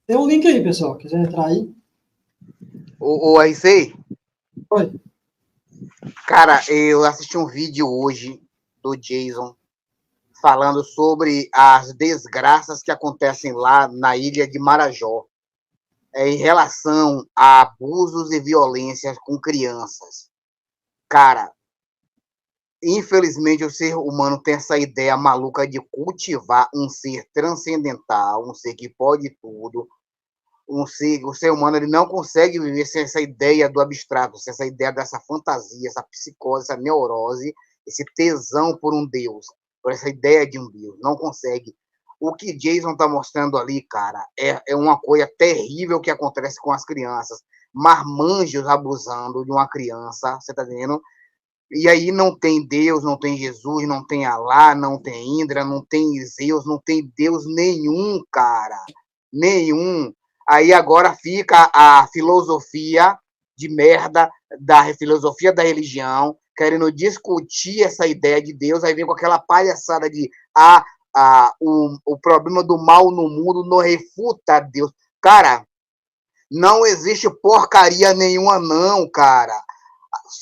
Tem um link aí, pessoal. Quiser entrar aí. O RC? Oi. Cara, eu assisti um vídeo hoje do Jason falando sobre as desgraças que acontecem lá na ilha de Marajó, em relação a abusos e violências com crianças. Cara, infelizmente o ser humano tem essa ideia maluca de cultivar um ser transcendental, um ser que pode tudo. O ser humano ele não consegue viver sem essa ideia do abstrato, sem essa ideia dessa fantasia, essa psicose, essa neurose, esse tesão por um Deus, por essa ideia de um Deus. Não consegue. O que Jason está mostrando ali, cara, é uma coisa terrível que acontece com as crianças. Marmanjos abusando de uma criança, você tá vendo? E aí não tem Deus, não tem Jesus, não tem Alá, não tem Indra, não tem Zeus, não tem Deus nenhum, cara. Nenhum. Aí agora fica a filosofia de merda, da filosofia da religião, querendo discutir essa ideia de Deus, aí vem com aquela palhaçada de o problema do mal no mundo não refuta Deus. Cara, não existe porcaria nenhuma, não, cara.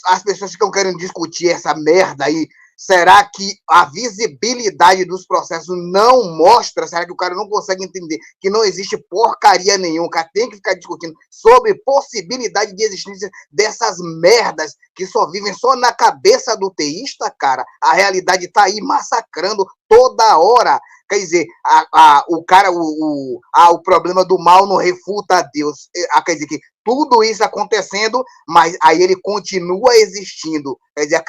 As pessoas ficam querendo discutir essa merda aí. Será que a visibilidade dos processos não mostra? Será que o cara não consegue entender que não existe porcaria nenhuma? O cara tem que ficar discutindo sobre possibilidade de existência dessas merdas que só vivem só na cabeça do teísta, cara. A realidade tá aí massacrando toda hora. Quer dizer, o problema do mal não refuta a Deus. Quer dizer que tudo isso acontecendo, mas aí ele continua existindo. Quer dizer, as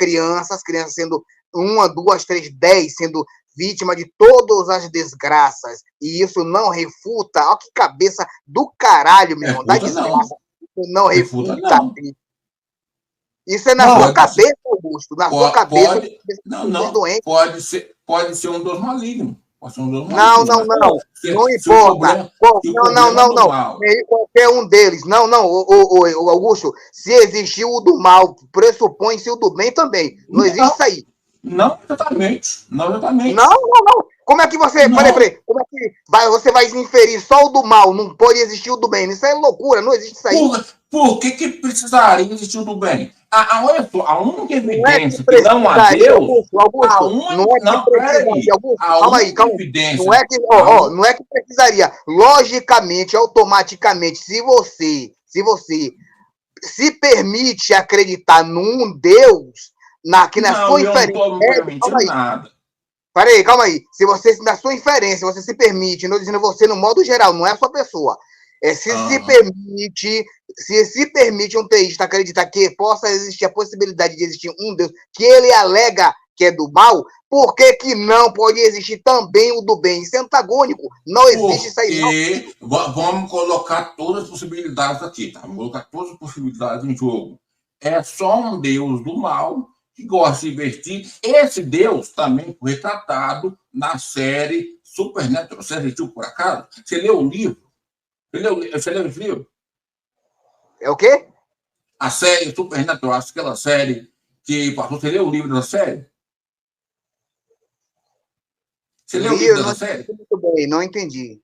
crianças sendo 1, 2, 3, 10, sendo vítima de todas as desgraças. E isso não refuta. Olha que cabeça do caralho, meu irmão. Da desgraça. Não refuta. Não. Isso é na sua cabeça, Augusto. Na sua cabeça. Pode ser um dos malignos. Não importa. Não. Qualquer um deles. Não, o Augusto. Se existiu o do mal, pressupõe-se o do bem também. Não existe isso aí. Não exatamente. Não. Como é que você. Peraí. Como é que você vai inferir só o do mal? Não pode existir o do bem. Isso é loucura, não existe isso aí. Por que precisaria existir o do bem? Olha só, a única evidência que não há Deus. Calma aí. Não é que precisaria. Logicamente, automaticamente, se você se permite acreditar num Deus, que na sua inferência. Calma aí. Se você, na sua inferência, você se permite, não dizendo você no modo geral, não é a sua pessoa. Se permite um teísta acreditar que possa existir a possibilidade de existir um Deus que ele alega que é do mal, por que não pode existir também o do bem? Isso é antagônico. Não existe isso aí. Vamos colocar todas as possibilidades aqui, tá? Vamos colocar todas as possibilidades em jogo. É só um Deus do mal que gosta de investir. Esse Deus também foi retratado na série Supernatural. Você assistiu por acaso? Você leu o livro? Você leu esse livro? É o quê? A série Supernatural, aquela série que passou. Você leu o livro da série? Você leu o livro dessa série? Muito bem, não entendi.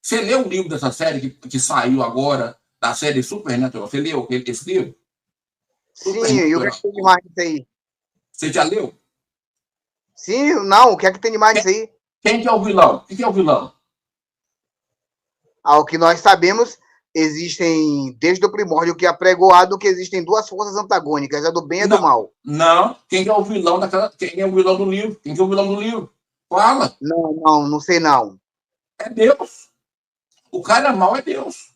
Você leu o livro dessa série que saiu agora, da série Supernatural? Você leu esse livro? Sim, e o que é que tem de mais nisso aí? Você já leu? Sim, não, o que é que tem de mais nisso aí? Quem que é o vilão? Quem que é o vilão? Ao que nós sabemos, existem, desde o primórdio que é apregoado, que existem duas forças antagônicas, a do bem e a do mal. Não, quem que é o vilão quem é o vilão do livro? Quem que é o vilão do livro? Fala. Não sei não. É Deus. O cara mau é Deus.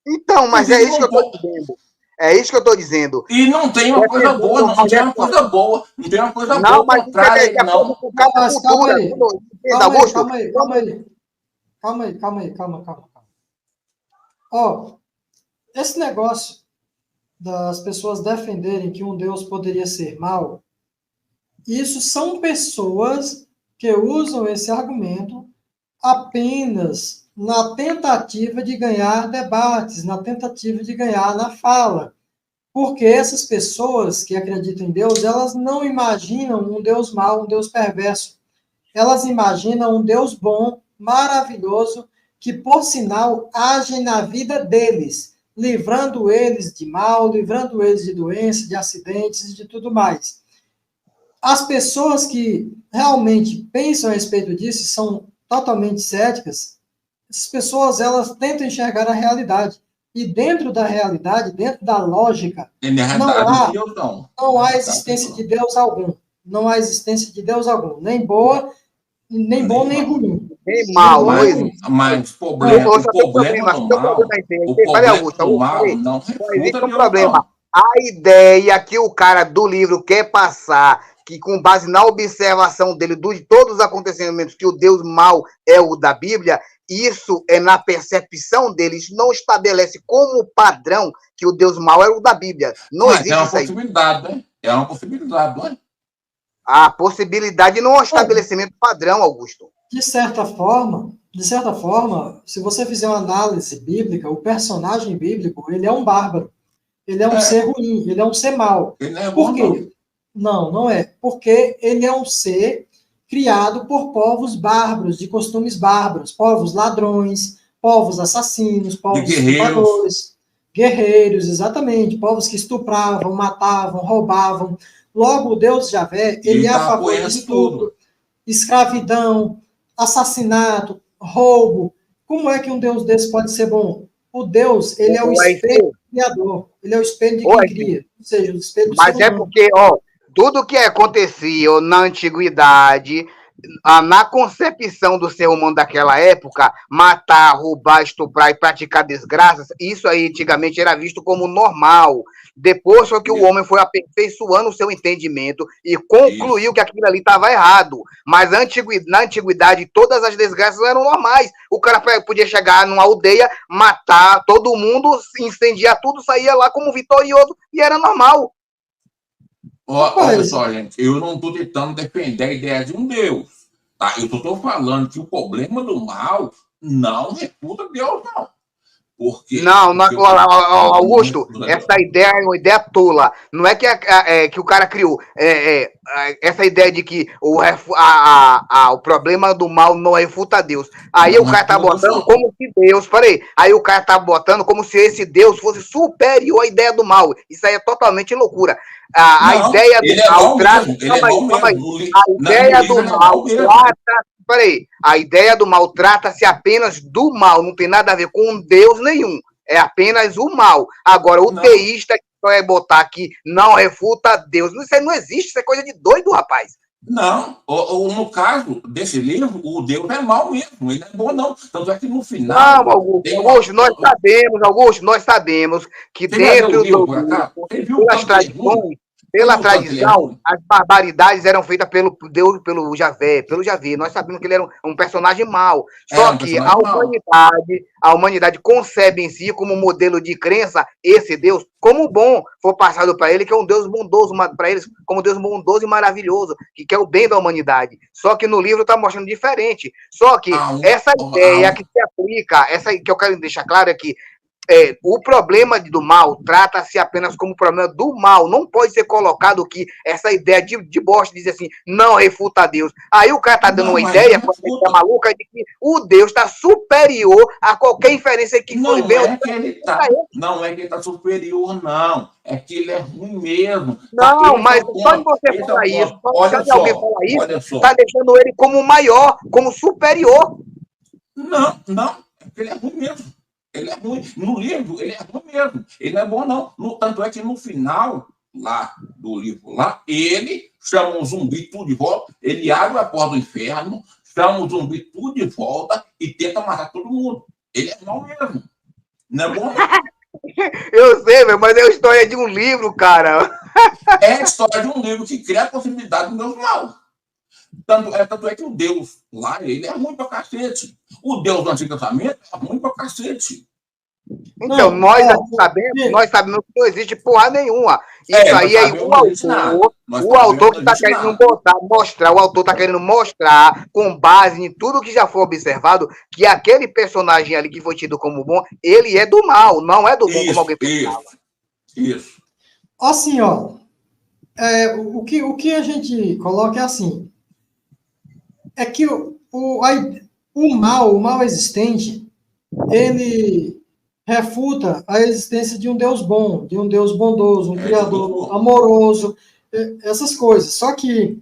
Então, mas é isso que eu estou dizendo. É isso que eu estou dizendo. E não tem uma coisa boa, não tem uma coisa boa. Não tem uma coisa boa contra ele, não. Calma aí. Ó, esse negócio das pessoas defenderem que um Deus poderia ser mau, isso são pessoas que usam esse argumento apenas na tentativa de ganhar debates, na tentativa de ganhar na fala. Porque essas pessoas que acreditam em Deus, elas não imaginam um Deus mau, um Deus perverso. Elas imaginam um Deus bom, maravilhoso, que, por sinal, age na vida deles, livrando eles de mal, livrando eles de doenças, de acidentes e de tudo mais. As pessoas que realmente pensam a respeito disso, são totalmente céticas, essas pessoas, elas tentam enxergar a realidade. E dentro da realidade, dentro da lógica, não há existência de Deus algum. Não há existência de Deus algum. Nem boa, nem bom, nem ruim. Nem mal. Mas o problema do mal não refuta um problema. A ideia que o cara do livro quer passar, que com base na observação dele de todos os acontecimentos, que o Deus mal é o da Bíblia, isso é na percepção deles, não estabelece como padrão que o Deus mal é o da Bíblia. Não existe isso aí. É uma possibilidade, né? É uma possibilidade, não é? A possibilidade não é um estabelecimento padrão, Augusto. De certa forma, se você fizer uma análise bíblica, o personagem bíblico, ele é um bárbaro. Ele é um ser ruim, ele é um ser mau. Ele não é Por bom, quê? Não é. Porque ele é um ser criado por povos bárbaros, de costumes bárbaros, povos ladrões, povos assassinos, povos estupradores, guerreiros, exatamente, povos que estupravam, matavam, roubavam. Logo, o Deus Javé, ele é a favor de estupro, escravidão, assassinato, roubo. Como é que um Deus desse pode ser bom? O Deus, ele é o espelho do Criador. Ele é o espelho de quem cria. Ou seja, o espelho do Mas ser humano. Porque, tudo que acontecia na antiguidade, na concepção do ser humano daquela época, matar, roubar, estuprar e praticar desgraças, isso aí antigamente era visto como normal. Depois só que o homem foi aperfeiçoando o seu entendimento e concluiu que aquilo ali estava errado. Mas na antiguidade, todas as desgraças eram normais. O cara podia chegar numa aldeia, matar todo mundo, incendiar tudo, saía lá como vitorioso e era normal. Olha só, gente, eu não estou tentando defender a ideia de um Deus, tá? Eu estou falando que o problema do mal não refuta Deus, não. Augusto, essa ideia é uma ideia tola. Não é que o cara criou. Essa ideia de que o problema do mal não refuta Deus. Aí o cara tá botando como se Deus. Peraí. Aí o cara tá botando como se esse Deus fosse superior à ideia do mal. Isso aí é totalmente loucura. A ideia do mal trata. A ideia do mal trata. Peraí, a ideia do mal trata-se apenas do mal, não tem nada a ver com Deus nenhum, é apenas o mal. Agora, o teísta que vai botar aqui não refuta Deus, isso aí não existe, isso é coisa de doido, rapaz. Não, no caso desse livro, o Deus é mal mesmo, ele não é bom não, tanto é que no final... Não, Augusto, nós sabemos que dentro das tradições, pela tradição, as barbaridades eram feitas pelo Deus, pelo Javé. Nós sabemos que ele era um personagem mau. Só que a humanidade concebe em si como modelo de crença esse Deus como bom. Foi passado para ele que é um Deus bondoso, para eles como Deus bondoso e maravilhoso, que quer o bem da humanidade. Só que no livro está mostrando diferente. Só que essa ideia que se aplica, essa que eu quero deixar claro é que o problema do mal trata-se apenas como problema do mal. Não pode ser colocado que essa ideia de bosta diz assim, não refuta Deus. Aí o cara tá dando uma ideia maluca de que o Deus está superior a qualquer inferência que foi bem. Não é que ele está superior, não. É que ele é ruim mesmo. Não, mas quando você fala isso, quando alguém fala isso, está deixando ele como maior, como superior. Não. É que ele é ruim mesmo. Ele é ruim. No livro, ele é ruim mesmo. Ele não é bom, não. Tanto é que no final lá do livro, ele chama um zumbi tudo de volta, ele abre a porta do inferno, chama um zumbi tudo de volta e tenta matar todo mundo. Ele é mau mesmo. Não é bom, não. Eu sei, mas é a história de um livro, cara. É a história de um livro que cria a possibilidade do Deus mal. Tanto é que o Deus lá, ele é ruim pra cacete. O Deus do Antigo Testamento é ruim pra cacete. Então, nós sabemos que não existe porra nenhuma. Isso aí é o autor que está querendo mostrar, o autor está querendo mostrar, com base em tudo que já foi observado, que aquele personagem ali que foi tido como bom, ele é do mal, não é do bom, como alguém pensava. Isso. Assim, o que a gente coloca é assim, é que o mal existente, ele refuta a existência de um Deus bom, de um Deus bondoso, um Criador amoroso, essas coisas. Só que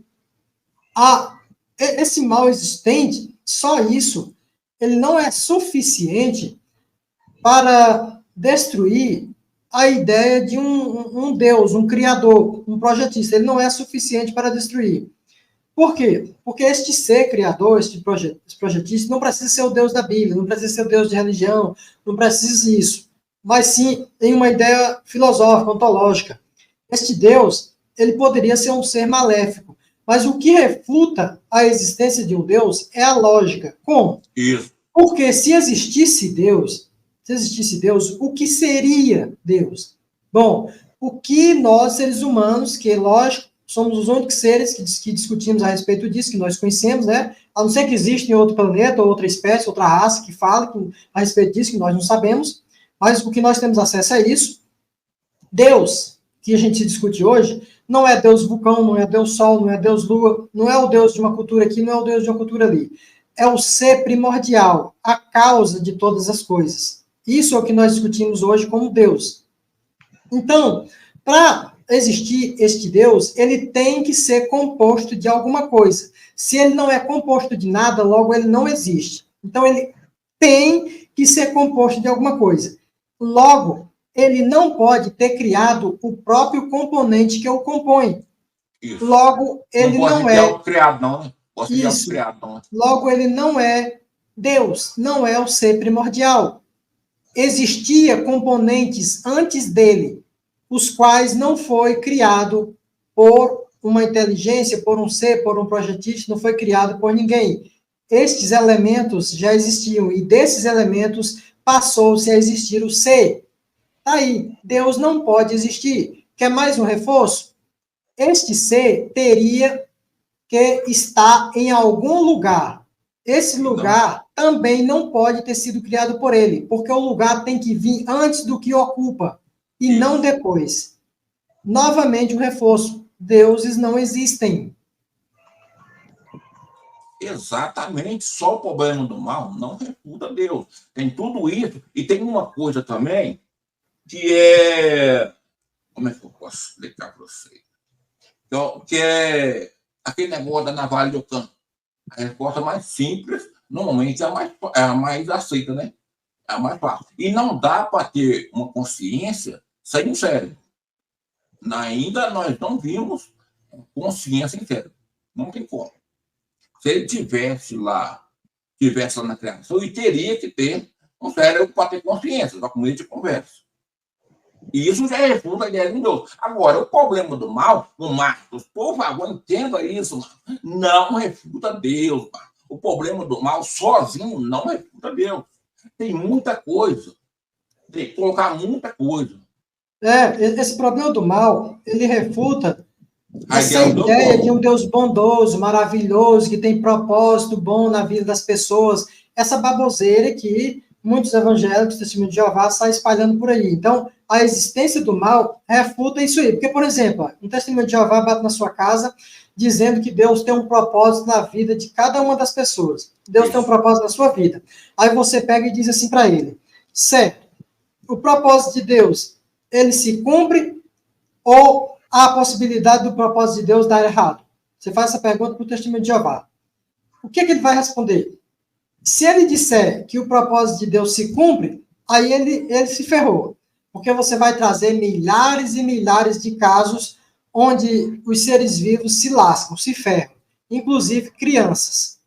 esse mal existente, só isso, ele não é suficiente para destruir a ideia de um Deus, um Criador, um projetista. Ele não é suficiente para destruir. Por quê? Porque este ser criador, este projetista, não precisa ser o Deus da Bíblia, não precisa ser o Deus de religião, não precisa disso. Mas sim em uma ideia filosófica, ontológica. Este Deus, ele poderia ser um ser maléfico. Mas o que refuta a existência de um Deus é a lógica. Como? Isso. Porque se existisse Deus, o que seria Deus? Bom, o que nós, seres humanos, que, lógico, somos os únicos seres que discutimos a respeito disso, que nós conhecemos, né? A não ser que exista em outro planeta, outra espécie, outra raça que fale a respeito disso, que nós não sabemos, mas o que nós temos acesso é isso. Deus, que a gente discute hoje, não é Deus vulcão, não é Deus sol, não é Deus lua, não é o Deus de uma cultura aqui, não é o Deus de uma cultura ali. É o ser primordial, a causa de todas as coisas. Isso é o que nós discutimos hoje como Deus. Então, para existir este Deus, ele tem que ser composto de alguma coisa. Se ele não é composto de nada, logo ele não existe. Então, ele tem que ser composto de alguma coisa. Logo, ele não pode ter criado o próprio componente que o compõe. Isso. Logo, ele não é... Criado, não, né? Isso. Logo, ele não é Deus, não é o ser primordial. Existia componentes antes dele, os quais não foi criado por uma inteligência, por um ser, por um projetista, não foi criado por ninguém. Estes elementos já existiam, e desses elementos passou-se a existir o ser. Aí, Deus não pode existir. Quer mais um reforço? Este ser teria que estar em algum lugar. Esse lugar também não pode ter sido criado por ele, porque o lugar tem que vir antes do que ocupa, e não depois. Novamente, o reforço. Deuses não existem. Exatamente. Só o problema do mal não refuta Deus. Tem tudo isso. E tem uma coisa também que é... Como é que eu posso explicar para você? Então, que é aquele negócio da navalha de Ockham. A resposta mais simples, normalmente, é a mais aceita, né? É a mais fácil. E não dá para ter uma consciência sem o cérebro. Ainda nós não vimos consciência em cérebro. Não tem como. Se ele tivesse lá na criação, ele teria que ter um cérebro para ter consciência, só com ele de conversa. E isso já refuta a ideia de Deus. Agora, o problema do mal, o Marcos, por favor, entenda isso, mano. Não refuta Deus, mano. O problema do mal sozinho não refuta Deus. Tem muita coisa. Tem que colocar muita coisa. Esse problema do mal, ele refuta essa ideia de um Deus bondoso, maravilhoso, que tem propósito bom na vida das pessoas. Essa baboseira que muitos evangélicos, testemunhos de Jeová, saem espalhando por aí. Então, a existência do mal refuta isso aí. Porque, por exemplo, um testemunho de Jeová bate na sua casa dizendo que Deus tem um propósito na vida de cada uma das pessoas. Deus tem um propósito na sua vida. Aí você pega e diz assim para ele, certo, o propósito de Deus, ele se cumpre ou há a possibilidade do propósito de Deus dar errado? Você faz essa pergunta para o testemunho de Jeová. O que ele vai responder? Se ele disser que o propósito de Deus se cumpre, aí ele se ferrou. Porque você vai trazer milhares e milhares de casos onde os seres vivos se lascam, se ferram, inclusive crianças.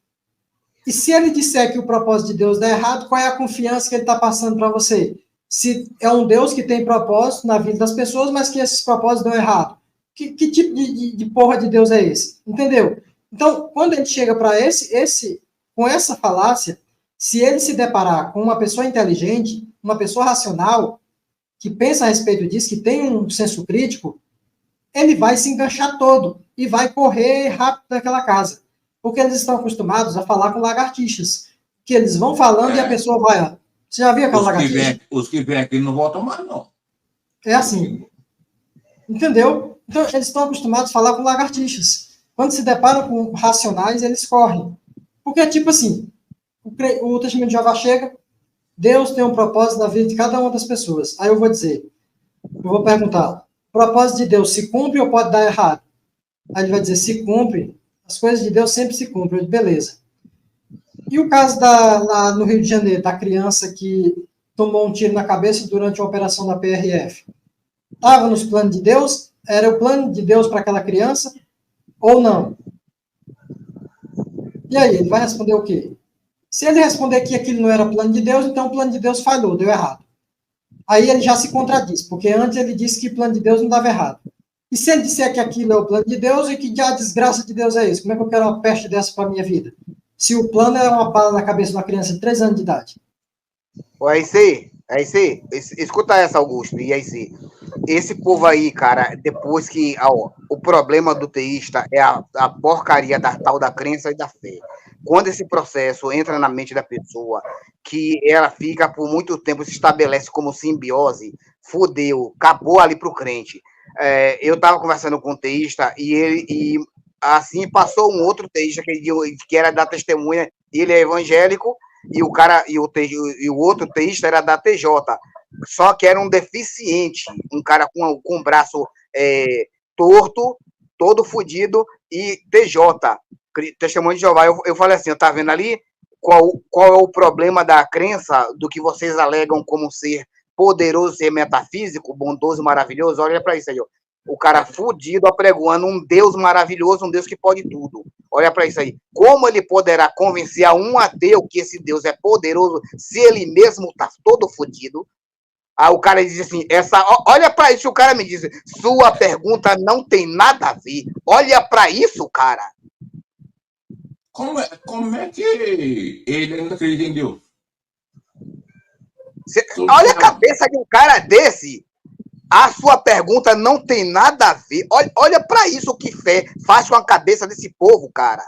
E se ele disser que o propósito de Deus dá errado, qual é a confiança que ele está passando para você? Se é um Deus que tem propósito na vida das pessoas, mas que esses propósitos dão errado. Que tipo de porra de Deus é esse? Entendeu? Então, quando a gente chega para com essa falácia, se ele se deparar com uma pessoa inteligente, uma pessoa racional, que pensa a respeito disso, que tem um senso crítico, ele vai se enganchar todo e vai correr rápido daquela casa. Porque eles estão acostumados a falar com lagartixas, que eles vão falando e a pessoa vai... Ó, você já viu aquela lagartixa? Os que vêm aqui não voltam mais, não. É assim. Entendeu? Então, eles estão acostumados a falar com lagartixas. Quando se deparam com racionais, eles correm. Porque, tipo assim, o testemunho de Jeová chega, Deus tem um propósito na vida de cada uma das pessoas. Aí eu vou perguntar, o propósito de Deus se cumpre ou pode dar errado? Aí ele vai dizer, se cumpre, as coisas de Deus sempre se cumprem. Eu digo, beleza. E o caso lá no Rio de Janeiro, da criança que tomou um tiro na cabeça durante uma operação da PRF? Estava nos planos de Deus? Era o plano de Deus para aquela criança? Ou não? E aí, ele vai responder o quê? Se ele responder que aquilo não era plano de Deus, então o plano de Deus falhou, deu errado. Aí ele já se contradiz, porque antes ele disse que o plano de Deus não dava errado. E se ele disser que aquilo é o plano de Deus, e que a desgraça de Deus é isso? Como é que eu quero uma peste dessa para a minha vida? Se o plano é uma bala na cabeça de uma criança de 3 anos de idade. É isso aí. Escuta essa, Augusto, e é isso aí. Esse povo aí, cara, depois que... o problema do teísta é a porcaria da tal da crença e da fé. Quando esse processo entra na mente da pessoa, que ela fica por muito tempo, se estabelece como simbiose, fudeu, acabou ali pro crente. Eu tava conversando com um teísta e assim passou um outro teísta que era da testemunha, ele é evangélico, e o outro teísta era da TJ, só que era um deficiente, um cara com o braço torto, todo fudido, e TJ, Testemunho de Jeová. Eu falei assim, tá vendo ali qual é o problema da crença do que vocês alegam como ser poderoso, ser metafísico, bondoso, maravilhoso? Olha para isso aí, ó. O cara fudido apregoando um Deus maravilhoso, um Deus que pode tudo. Olha para isso aí. Como ele poderá convencer a um ateu que esse Deus é poderoso se ele mesmo tá todo fudido? Aí o cara diz assim, olha para isso, o cara me diz, sua pergunta não tem nada a ver. Olha para isso, cara. Como é que ele ainda acredita em Deus? Olha a cabeça de um cara desse. A sua pergunta não tem nada a ver. Olha para isso que fé faz com a cabeça desse povo, cara.